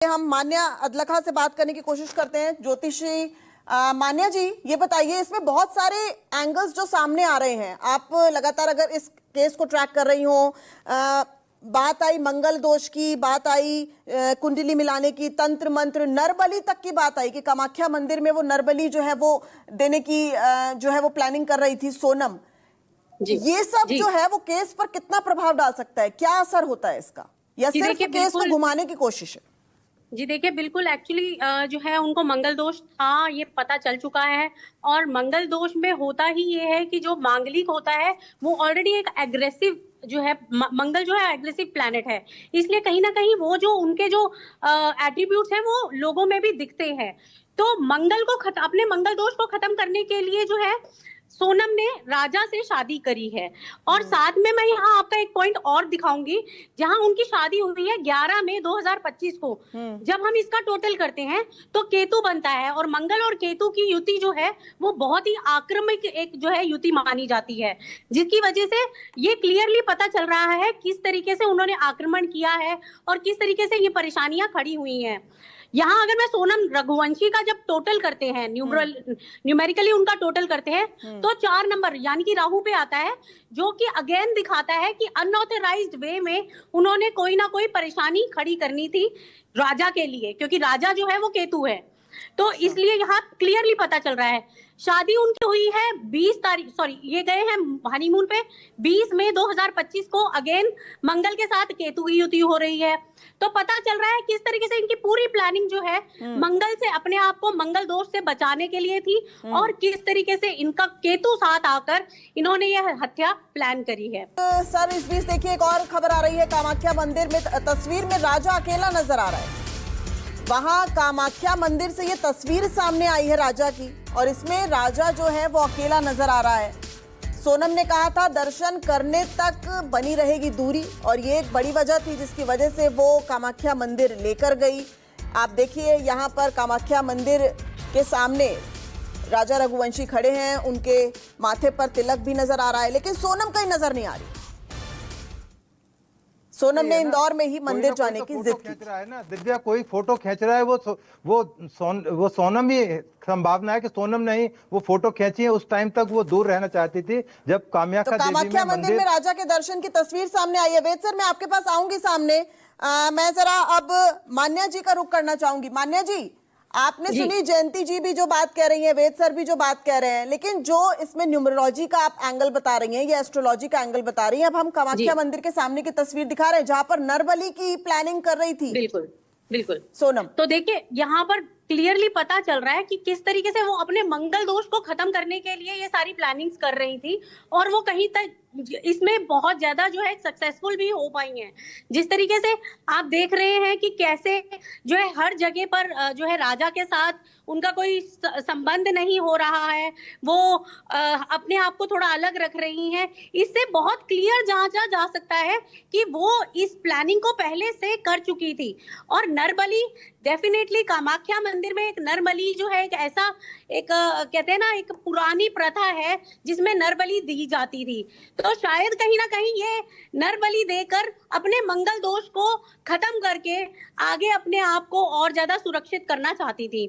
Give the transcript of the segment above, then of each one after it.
हम मान्या अदलखा से बात करने की कोशिश करते हैं। ज्योतिषी मान्या जी, ये बताइए, इसमें बहुत सारे एंगल्स जो सामने आ रहे हैं, आप लगातार अगर इस केस को ट्रैक कर रही हो, बात आई मंगल दोष की, बात आई कुंडली मिलाने की, तंत्र मंत्र, नरबली तक की बात आई कि कामाख्या मंदिर में वो नरबली जो है वो देने की जो है वो प्लानिंग कर रही थी सोनम। ये सब जो है वो केस पर कितना प्रभाव डाल सकता है, क्या असर होता है इसका, या सिर्फ केस को घुमाने की कोशिश है? जी देखिए, बिल्कुल एक्चुअली जो है उनको मंगल दोष था, ये पता चल चुका है। और मंगल दोष में होता ही ये है कि जो मांगलिक होता है वो ऑलरेडी एक एग्रेसिव जो है, मंगल जो है एग्रेसिव प्लैनेट है, इसलिए कहीं ना कहीं वो जो उनके जो एट्रीब्यूट्स हैं वो लोगों में भी दिखते हैं। तो मंगल को अपने मंगल दोष को खत्म करने के लिए जो है सोनम ने राजा से शादी करी है। और साथ में मैं यहाँ आपका एक पॉइंट और दिखाऊंगी, जहां उनकी शादी हुई है 11 मई 2025 को। जब हम इसका टोटल करते हैं तो केतु बनता है, और मंगल और केतु की युति जो है वो बहुत ही आक्रामक एक जो है युति मानी जाती है, जिसकी वजह से ये क्लियरली पता चल रहा है किस तरीके से उन्होंने आक्रमण किया है और किस तरीके से ये परेशानियां खड़ी हुई हैं। यहाँ अगर मैं सोनम रघुवंशी का जब टोटल करते हैं, न्यूमेरिकली उनका टोटल करते हैं, तो 4 नंबर यानी कि राहु पे आता है, जो कि अगेन दिखाता है कि अनऑथराइज्ड वे में उन्होंने कोई ना कोई परेशानी खड़ी करनी थी राजा के लिए, क्योंकि राजा जो है वो केतु है। तो इसलिए यहाँ क्लियरली पता चल रहा है। शादी उनकी हुई है 20 तारीख, सॉरी ये गए हैं हनीमून पे 20 मई 2025 को। अगेन मंगल के साथ केतु की युति हो रही है, तो पता चल रहा है किस तरीके से इनकी पूरी प्लानिंग जो है मंगल से अपने आप को मंगल दोष से बचाने के लिए थी, और किस तरीके से इनका केतु साथ आकर इन्होंने यह हत्या प्लान करी है। सर, इस बीच देखिए एक और खबर आ रही है। कामाख्या मंदिर में तस्वीर में राजा अकेला नजर आ रहा है। वहां कामाख्या मंदिर से ये तस्वीर सामने आई है राजा की, और इसमें राजा जो है वो अकेला नजर आ रहा है। सोनम ने कहा था दर्शन करने तक बनी रहेगी दूरी, और ये एक बड़ी वजह थी जिसकी वजह से वो कामाख्या मंदिर लेकर गई। आप देखिए यहाँ पर कामाख्या मंदिर के सामने राजा रघुवंशी खड़े हैं, उनके माथे पर तिलक भी नजर आ रहा है, लेकिन सोनम कहीं नजर नहीं आ रही। सोनम ने इंदौर में ही मंदिर जाने की जिद की है ना दिव्या, कोई फोटो खींच रहा है, वो सोनम ही संभावना है कि सोनम ने ही वो फोटो खींची है। उस टाइम तक वो दूर रहना चाहती थी जब कामाख्या मंदिर में राजा के दर्शन की तस्वीर सामने आई है। वेद सर, मैं आपके पास आऊंगी सामने। मैं जरा अब मान्या जी का रुख करना चाहूंगी। मान्या जी, आपने सुनी जयंती जी भी जो बात कह रही हैं, वेद सर भी जो बात कह रहे हैं, लेकिन जो इसमें न्यूमरोलॉजी का आप एंगल बता रही हैं या एस्ट्रोलॉजी का एंगल बता रही हैं, अब हम कामाख्या मंदिर के सामने की तस्वीर दिखा रहे हैं जहां पर नरबली की प्लानिंग कर रही थी। बिल्कुल बिल्कुल सोनम, तो देखिए यहाँ पर क्लियरली पता चल रहा है कि किस तरीके से वो अपने मंगल दोष को खत्म करने के लिए ये सारी प्लानिंग्स कर रही थी, और वो कहीं तक इसमें बहुत ज्यादा जो है सक्सेसफुल भी हो पाई हैं। जिस तरीके से आप देख रहे हैं कि कैसे जो है हर जगह पर जो है राजा के साथ उनका कोई संबंध नहीं हो रहा है, वो अपने आप को थोड़ा अलग रख रही हैं। इससे बहुत क्लियर जांचा जा सकता है कि वो इस प्लानिंग को पहले से कर चुकी थी। और नरबली डेफिनेटली कामाख्या मंदिर में एक नरबली जो है एक ऐसा एक कहते हैं ना एक पुरानी प्रथा है जिसमें नरबली दी जाती थी। तो शायद कहीं ना कहीं ये नरबली देकर अपने मंगल दोष को खत्म करके आगे अपने आप को और ज्यादा सुरक्षित करना चाहती थी।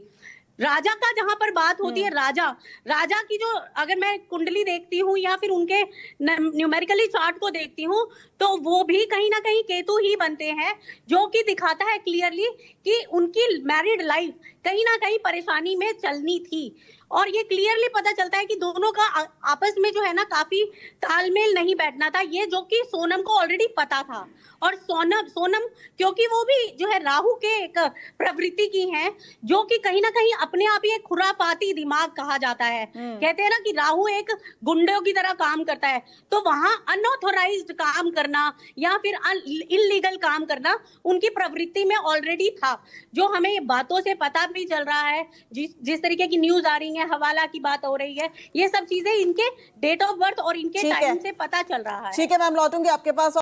राजा का जहां पर बात होती है, राजा की जो अगर मैं कुंडली देखती हूँ या फिर उनके न्यूमेरिकली चार्ट को देखती हूँ, तो वो भी कहीं ना कहीं केतु ही बनते हैं, जो कि दिखाता है क्लियरली कि उनकी मैरिड लाइफ कहीं ना कहीं परेशानी में चलनी थी। और ये क्लियरली पता चलता है कि दोनों का आपस में जो है ना काफी तालमेल नहीं बैठना था, ये जो कि सोनम को ऑलरेडी पता था। और सोनम क्योंकि वो भी जो है राहु के एक प्रवृत्ति की हैं, जो कि कहीं ना कहीं अपने आप ही एक खुरापाती दिमाग कहा जाता है। कहते हैं ना कि राहु एक गुंडों की तरह काम करता है, तो वहां अनऑथराइज्ड काम करना या फिर इलीगल काम करना उनकी प्रवृत्ति में ऑलरेडी था, जो हमें बातों से पता भी चल रहा है। जिस तरीके की न्यूज आ रही है, हवाला की बात हो रही है, ये सब चीजें इनके डेट ऑफ बर्थ और इनके टाइम से पता चल रहा है। ठीक है मैम, लौटूंगी आपके पास।